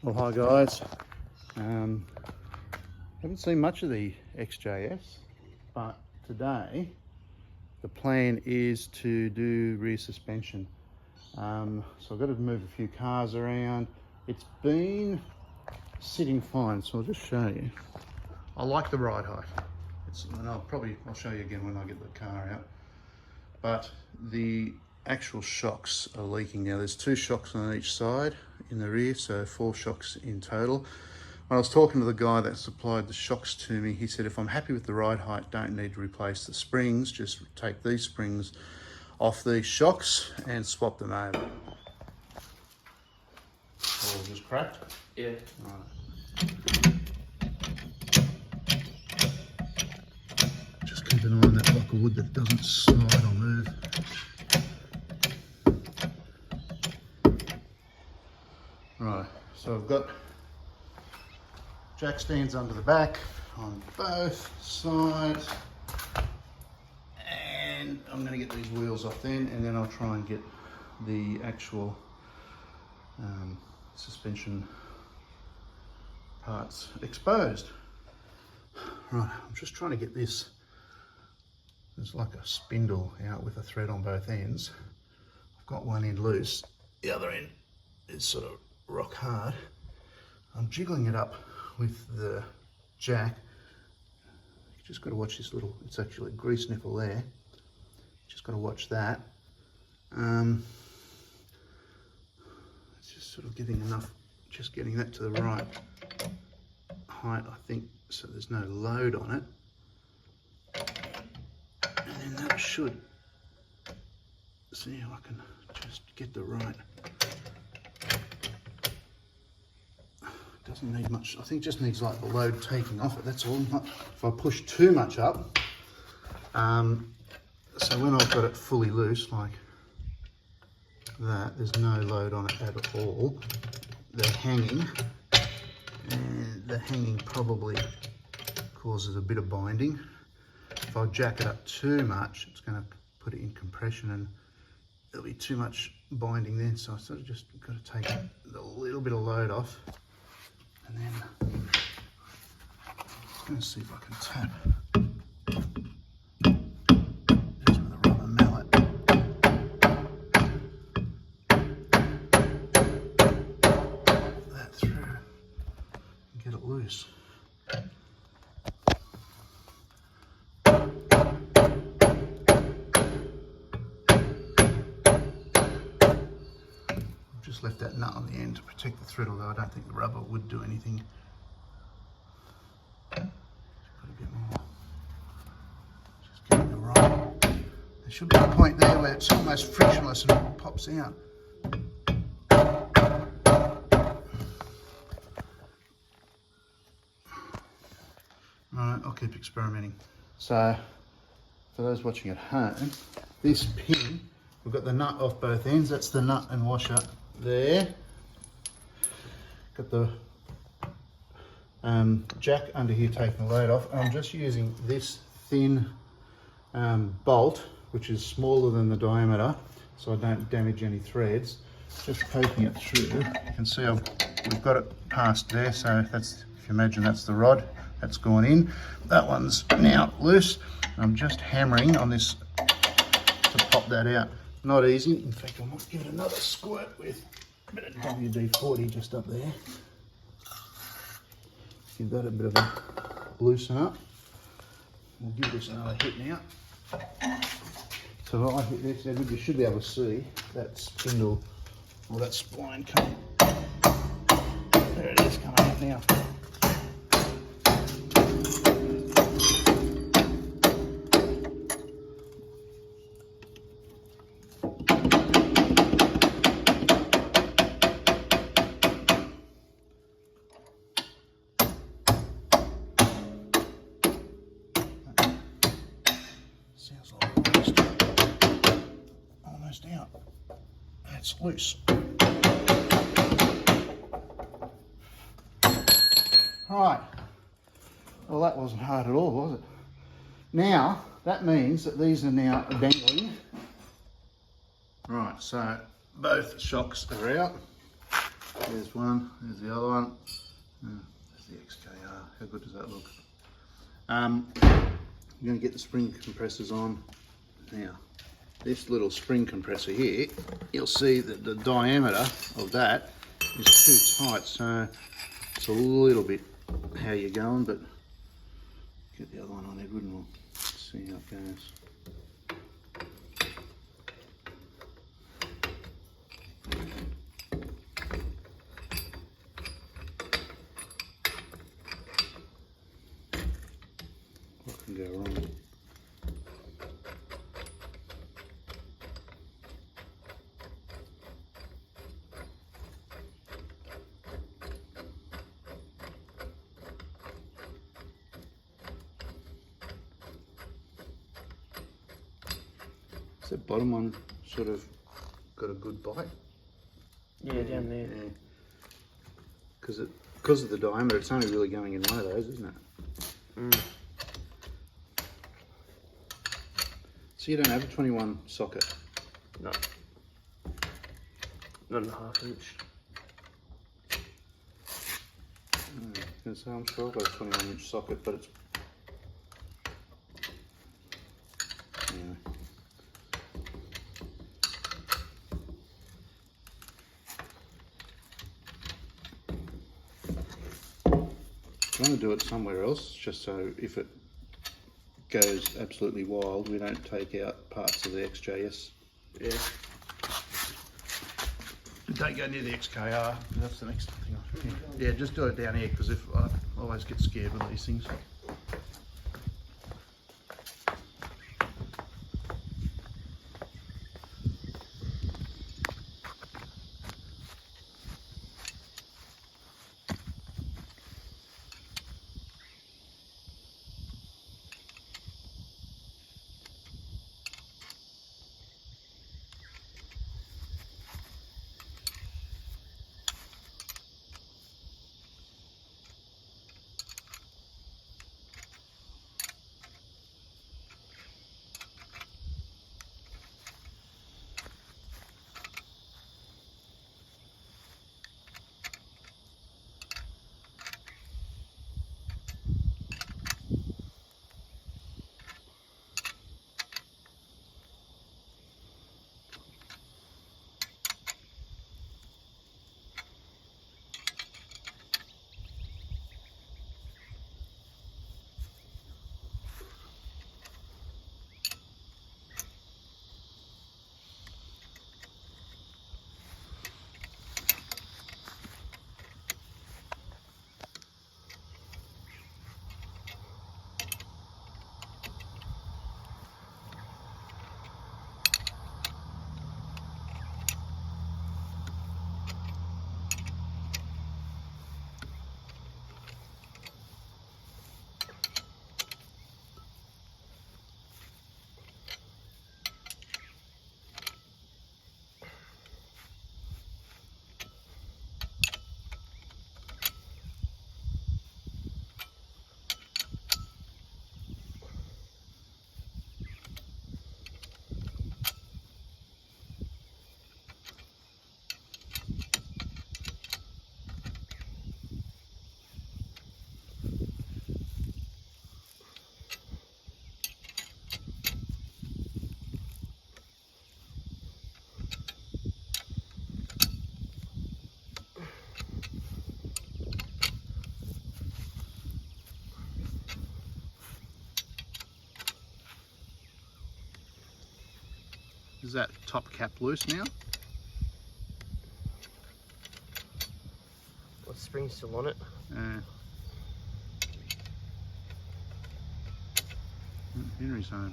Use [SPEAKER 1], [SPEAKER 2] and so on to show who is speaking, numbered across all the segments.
[SPEAKER 1] Well, hi guys. Haven't seen much of the XJ-S, but today the plan is to do rear suspension. So I've got to move a few cars around. It's been sitting fine, so I'll just show you. I like the ride height. And I'll show you again when I get the car out. But the actual shocks are leaking now. There's 2 shocks on each side in the rear, so 4 shocks in total. When I was talking to the guy that supplied the shocks to me, he said if I'm happy with the ride height, don't need to replace the springs, just take these springs off these shocks and swap them over. All just cracked?
[SPEAKER 2] Yeah.
[SPEAKER 1] Right. Just keep an eye on that block of wood that doesn't slide or move. Right, so I've got jack stands under the back on both sides, and I'm going to get these wheels off then, and then I'll try and get the actual suspension parts exposed. Right, I'm just trying to get this. There's like a spindle out with a thread on both ends. I've got one end loose, the other end is sort of rock hard. I'm jiggling it up with the jack. You just got to watch this little, it's actually a grease nipple there. Just got to watch that. It's just sort of getting enough, just getting that to the right height, I think, so there's no load on it. And then that should, see if I can just get the right. Doesn't need much, I think just needs like the load taking off it, that's all. If I push too much up, so when I've got it fully loose like that, there's no load on it at all. They're hanging, and the hanging probably causes a bit of binding. If I jack it up too much, it's going to put it in compression and there'll be too much binding then, so I sort of just got to take a little bit of load off. And then I'm going to see if I can tap just with a rubber mallet. That through and get it loose. Just left that nut on the end to protect the thread, although I don't think the rubber would do anything. Just put a bit more. Just getting it right. There should be a point there where it's almost frictionless and it pops out. Alright, I'll keep experimenting. So, for those watching at home, this pin, we've got the nut off both ends. That's the nut and washer there. Got the jack under here taking the load off. I'm just using this thin bolt, which is smaller than the diameter, so I don't damage any threads. Just poking it through. You can see we've got it past there, so that's, if you imagine that's the rod, that's gone in. That one's now loose. I'm just hammering on this to pop that out. Not easy. In fact, I might give it another squirt with a bit of WD-40 just up there. Give that a bit of a loosen up. We'll give this another hit now. So if I hit this, Edward, you should be able to see that spindle or that spline coming. There it is, coming out now. Sounds like almost out. That's loose. Right. Well, that wasn't hard at all, was it? Now, that means that these are now dangling. Right, so both shocks are out. There's one, there's the other one. There's the XJR. How good does that look? I'm going to get the spring compressors on. Now, this little spring compressor here, you'll see that the diameter of that is too tight, so it's a little bit how you're going, but get the other one on, Edward, and we'll see how it goes. What can go wrong? Is that bottom one sort of got a good bite?
[SPEAKER 2] Yeah, down there.
[SPEAKER 1] Yeah. Because of the diameter, it's only really going in one of those, isn't it?
[SPEAKER 2] Mm.
[SPEAKER 1] So you don't have a 21 socket?
[SPEAKER 2] No. Not a half inch.
[SPEAKER 1] So I'm sure I've got a 21-inch socket, but it's... Anyway. I want to do it somewhere else, just so if it goes absolutely wild, we don't take out parts of the XJ-S.
[SPEAKER 2] Yeah.
[SPEAKER 1] Don't go near the XKR, that's the next thing. Yeah, just do it down here, because if I always get scared with these things. Is that top cap loose now?
[SPEAKER 2] Well, the spring's still on it.
[SPEAKER 1] Henry's home.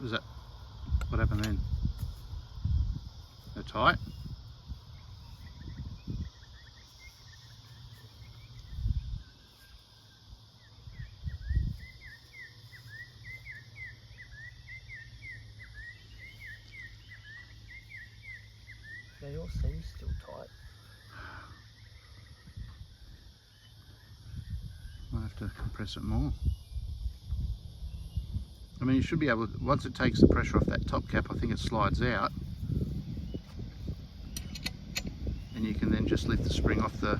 [SPEAKER 1] Is that what happened then? They're tight.
[SPEAKER 2] They all seem still tight.
[SPEAKER 1] Might have to compress it more. I mean, you should be able to, once it takes the pressure off that top cap, I think it slides out. And you can then just lift the spring off the...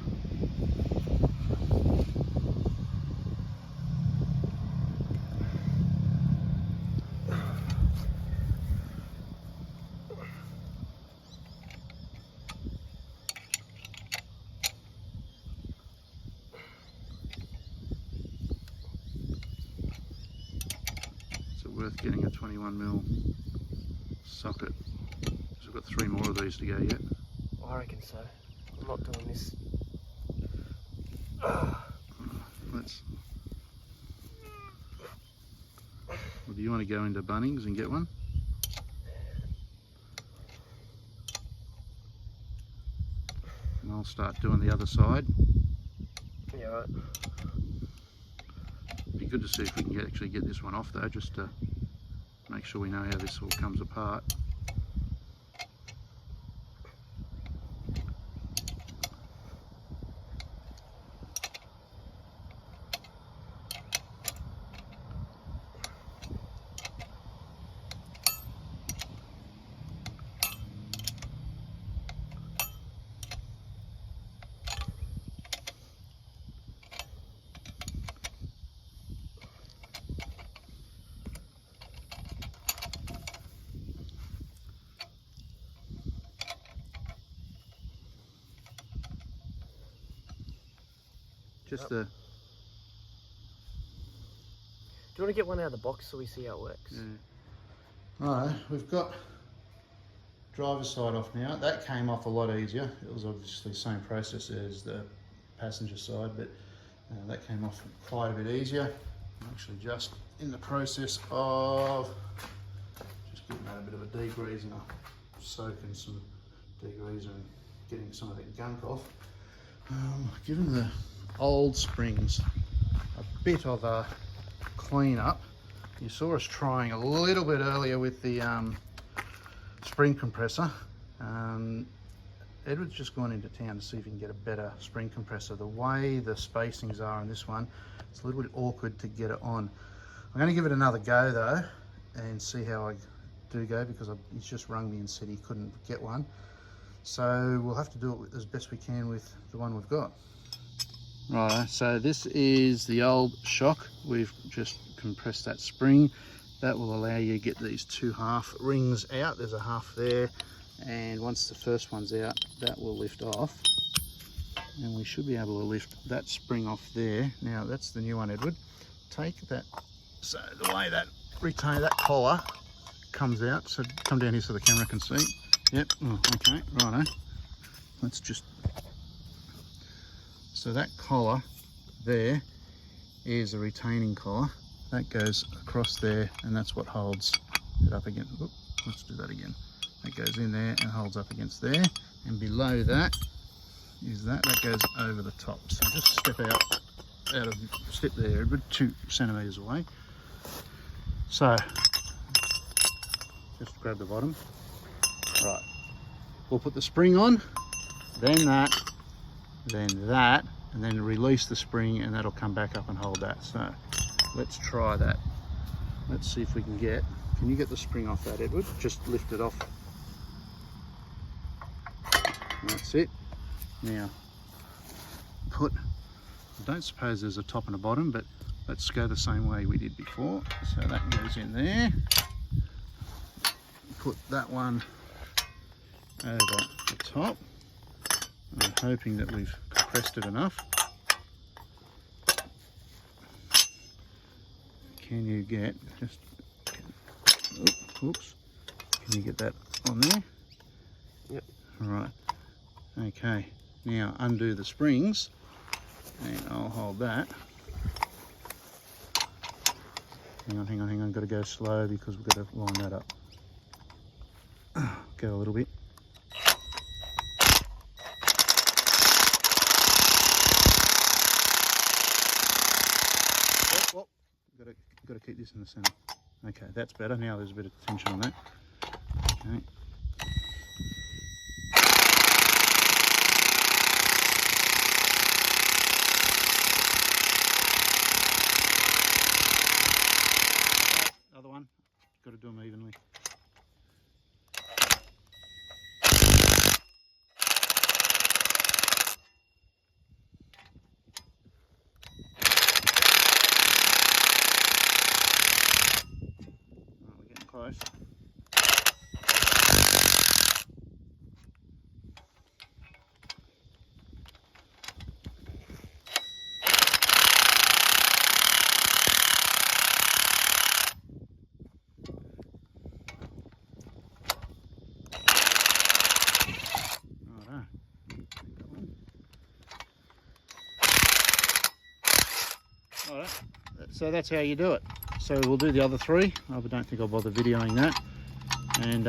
[SPEAKER 1] worth getting a 21mm socket. So I've got 3 more of these to go yet.
[SPEAKER 2] I reckon so. I'm not doing this.
[SPEAKER 1] Let's. Well, do you want to go into Bunnings and get one? And I'll start doing the other side.
[SPEAKER 2] Yeah, right.
[SPEAKER 1] Be good to see if we can actually get this one off though, just to make sure we know how this all comes apart. Just the...
[SPEAKER 2] Do you want to get one out of the box so we see how it works?
[SPEAKER 1] Yeah. Alright, we've got driver's side off now. That came off a lot easier. It was obviously the same process as the passenger side, but that came off quite a bit easier. I'm actually just in the process of just giving that a bit of a degreaser, soaking some degreaser and getting some of that gunk off. Given the old springs a bit of a clean up, you saw us trying a little bit earlier with the spring compressor. Edward's just gone into town to see if he can get a better spring compressor. The way the spacings are on this one, it's a little bit awkward to get it on. I'm going to give it another go though and see how I do go, because he's just rung me and said he couldn't get one. So we'll have to do it as best we can with the one we've got. Right, so this is the old shock. We've just compressed that spring. That will allow you to get these 2 half rings out. There's a half there, and once the first one's out, that will lift off. And we should be able to lift that spring off there. Now that's the new one, Edward. Take that, so the way that retainer, that collar comes out, so come down here so the camera can see. Yep, oh, okay, righto. Let's just, so that collar there is a retaining collar. That goes across there, and that's what holds it up against, whoop, let's do that again. That goes in there and holds up against there, and below that is that goes over the top. So just step there, Edward, 2 centimetres away. So, just grab the bottom. Right, we'll put the spring on, then that, and then release the spring, and that'll come back up and hold that. So let's try that. Let's see if we can you get the spring off that, Edward? Just lift it off. That's it. Now, I don't suppose there's a top and a bottom, but let's go the same way we did before. So that goes in there. Put that one over the top. I'm hoping that we've compressed it enough. Can you get oops, can you get that on there?
[SPEAKER 2] Yep.
[SPEAKER 1] All right. Okay, now undo the springs, and I'll hold that. hang on. Got to go slow because we've got to line that up. Go a little bit. Oh, got to keep this in the center. Okay, that's better. Now there's a bit of tension on that. Okay. Other one. Got to do them evenly. We're getting close. Alright, so that's how you do it. So we'll do the other three. I don't think I'll bother videoing that. And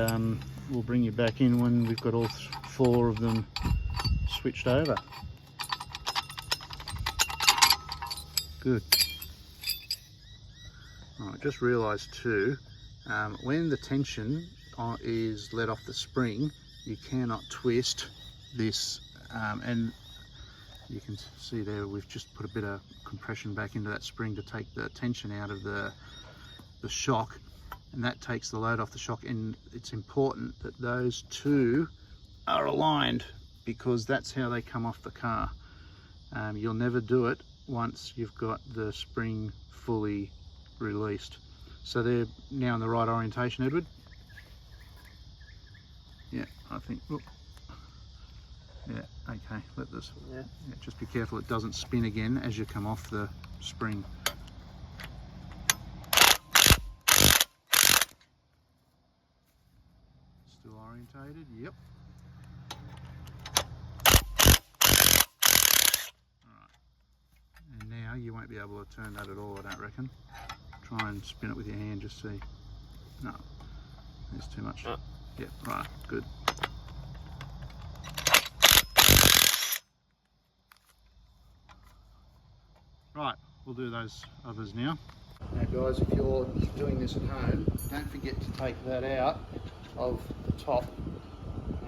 [SPEAKER 1] we'll bring you back in when we've got all four of them switched over. Good. I just realised too, when the tension is let off the spring, you cannot twist this, and you can see there we've just put a bit of compression back into that spring to take the tension out of the shock, and that takes the load off the shock. And it's important that those two are aligned because that's how they come off the car. You'll never do it once you've got the spring fully released. So they're now in the right orientation, Edward? Yeah, I think. Whoop. Yeah, okay, let this. Yeah, just be careful it doesn't spin again as you come off the spring. Still orientated, yep. Alright, and now you won't be able to turn that at all, I don't reckon. Try and spin it with your hand, just see. No, there's too much. Yep, right, good. Right, we'll do those others now. Now guys, if you're doing this at home, don't forget to take that out of the top.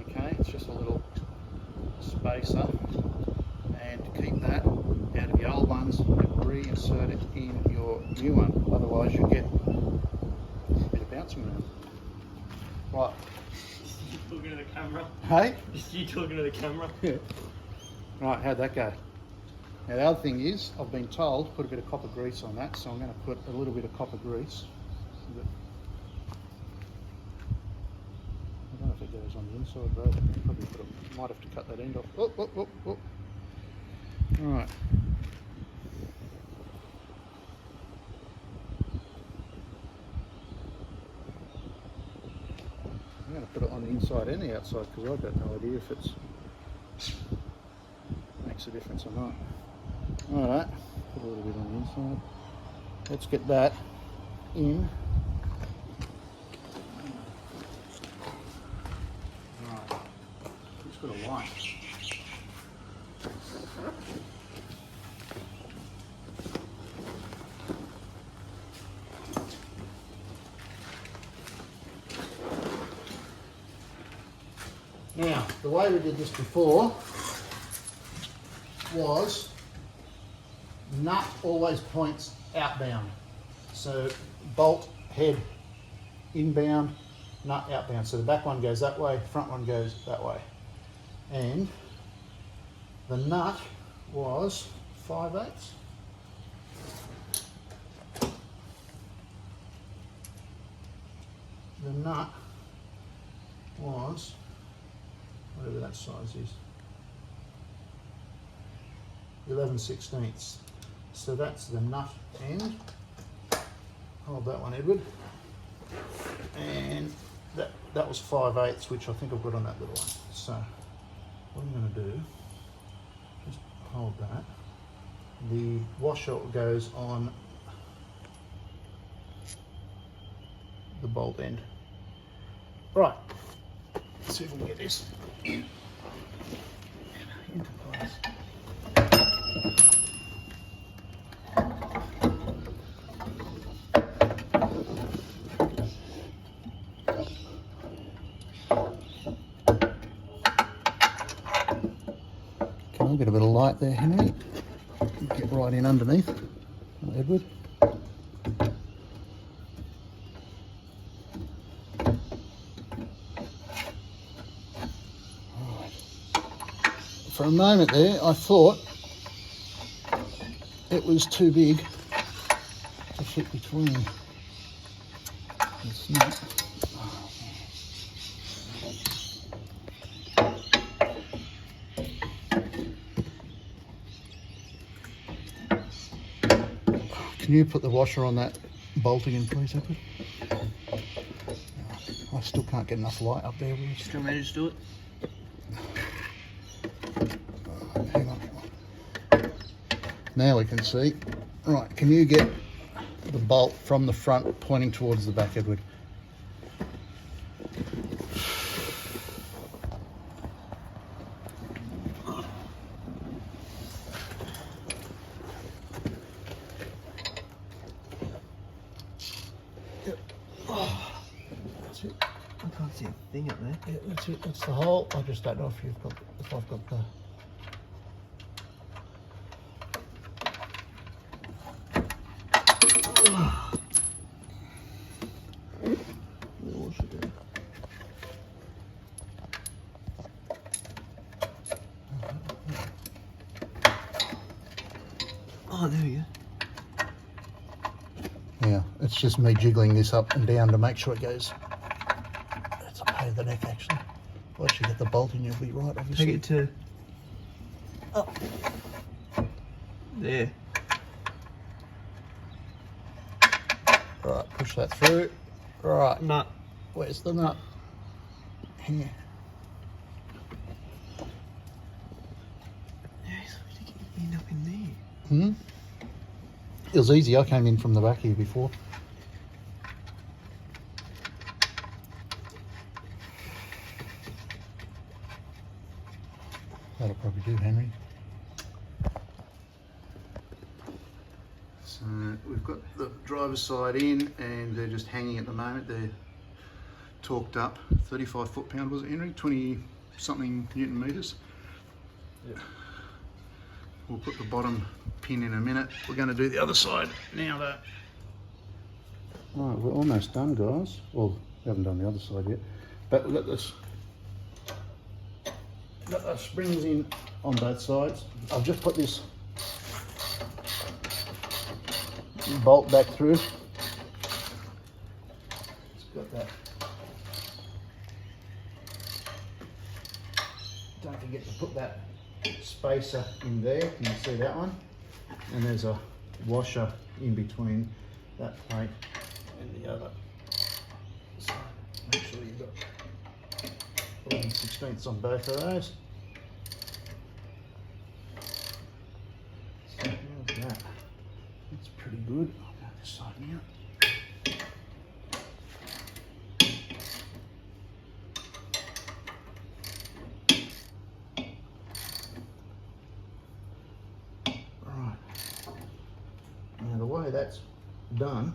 [SPEAKER 1] Okay, it's just a little spacer, and keep that out of your old ones and reinsert it in your new one. Otherwise you'll get a bit of bouncing around. Right.
[SPEAKER 2] You talking to the camera?
[SPEAKER 1] Hey?
[SPEAKER 2] Is you talking to the camera?
[SPEAKER 1] Yeah. Right, how'd that go? Now the other thing is, I've been told to put a bit of copper grease on that, so I'm going to put a little bit of copper grease. I don't know if it goes on the inside, bro. Probably might have to cut that end off. Oh, oh, oh, oh. All right. I'm going to put it on the inside and the outside because I've got no idea if it's makes a difference or not. Alright, put a little bit on the inside. Let's get that in. Right, just got a light. Now, the way we did this before was nut always points outbound. So bolt head inbound, nut outbound. So the back one goes that way, front one goes that way. And the nut was 5/8. The nut was whatever that size is. 11/16. So that's the nut end. Hold that one, Edward. And that was 5/8, which I think I've got on that little one. So what I'm going to do, just hold that. The washer goes on bolt end. Right, let's see if we can get this into place. Can I get a bit of light there, Henry? Get right in underneath, Edward. For a moment there, I thought it was too big to fit between. It's not. Can you put the washer on that bolt again, please, Edward? I still can't get enough light up there.
[SPEAKER 2] Still managed to do it?
[SPEAKER 1] Hang on. Now we can see. Right, can you get the bolt from the front pointing towards the back, Edward? That's it.
[SPEAKER 2] I can't see a thing up there.
[SPEAKER 1] Yeah, that's it. That's the hole. I just don't know if I've got the.
[SPEAKER 2] Oh, there we go.
[SPEAKER 1] Yeah, it's just me jiggling this up and down to make sure it goes. It's a pain in the neck, actually. Once you get the bolt in, you'll be right, obviously.
[SPEAKER 2] Take it to up. There.
[SPEAKER 1] Right, push that through. Right,
[SPEAKER 2] Nut.
[SPEAKER 1] where's the nut? Here.
[SPEAKER 2] Yeah, he's supposed to get your end up in there.
[SPEAKER 1] Hmm? It was easy. I came in from the back here before. That'll probably do, Henry. So we've got the driver's side in and they're just hanging at the moment. They're torqued up. 35 foot-pound was it, Henry? 20 something Newton meters.
[SPEAKER 2] Yep.
[SPEAKER 1] We'll put the bottom pin in a minute. We're going to do the other side now though. Right, we're almost done, guys. Well, we haven't done the other side yet. But we've got the springs in on both sides. I've just put this bolt back through. It's got that. Don't forget to put that spacer in there. Can you see that one? And there's a washer in between that plate and the other. So make sure you've got 11/16 on both of those. So how's that? That's pretty good. I'll go this side now. That's done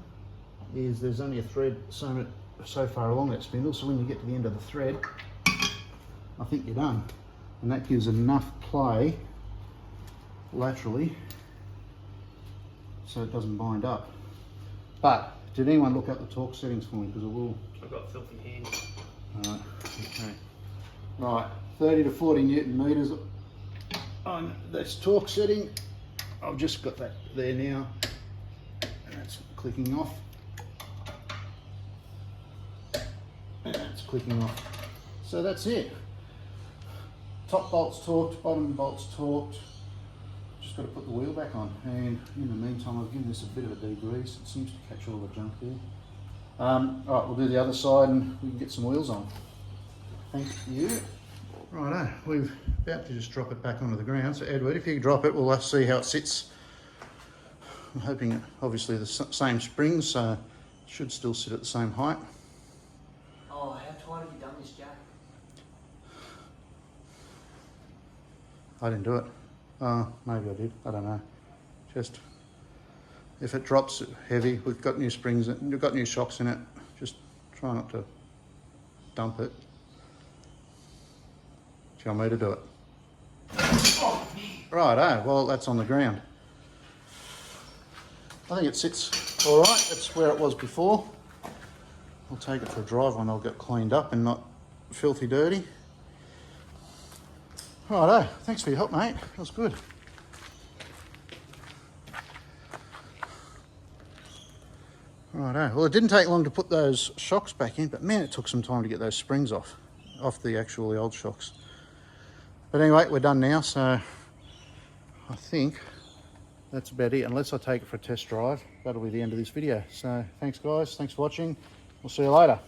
[SPEAKER 1] is there's only a thread so far along that spindle, so when you get to the end of the thread I think you're done, and that gives enough play laterally so it doesn't bind up. But did anyone look up the torque settings for me, because I will.
[SPEAKER 2] I've got filthy hands.
[SPEAKER 1] Alright, okay. Right, 30 to 40 Newton meters on this torque setting. I've just got that there now. That's clicking off. And that's clicking off. So that's it. Top bolt's torqued, bottom bolt's torqued. Just got to put the wheel back on. And in the meantime, I've given this a bit of a degrease. It seems to catch all the junk there. Alright, we'll do the other side and we can get some wheels on. Thank you. Righto, we're about to just drop it back onto the ground. So Edward, if you drop it, we'll see how it sits. I'm hoping obviously the same springs, so it should still sit at the same height. I didn't do it. Maybe I did, I don't know. Just, if it drops heavy, we've got new springs, we've got new shocks in it, just try not to dump it. Do you want me to do it? Righto, well that's on the ground. I think it sits all right, that's where it was before. I'll take it for a drive when I'll get cleaned up and not filthy dirty. Righto, thanks for your help, mate. That was good. Righto, well it didn't take long to put those shocks back in, but man, it took some time to get those springs off the old shocks. But anyway, we're done now, so I think that's about it. Unless I take it for a test drive, that'll be the end of this video. So thanks guys, thanks for watching. We'll see you later.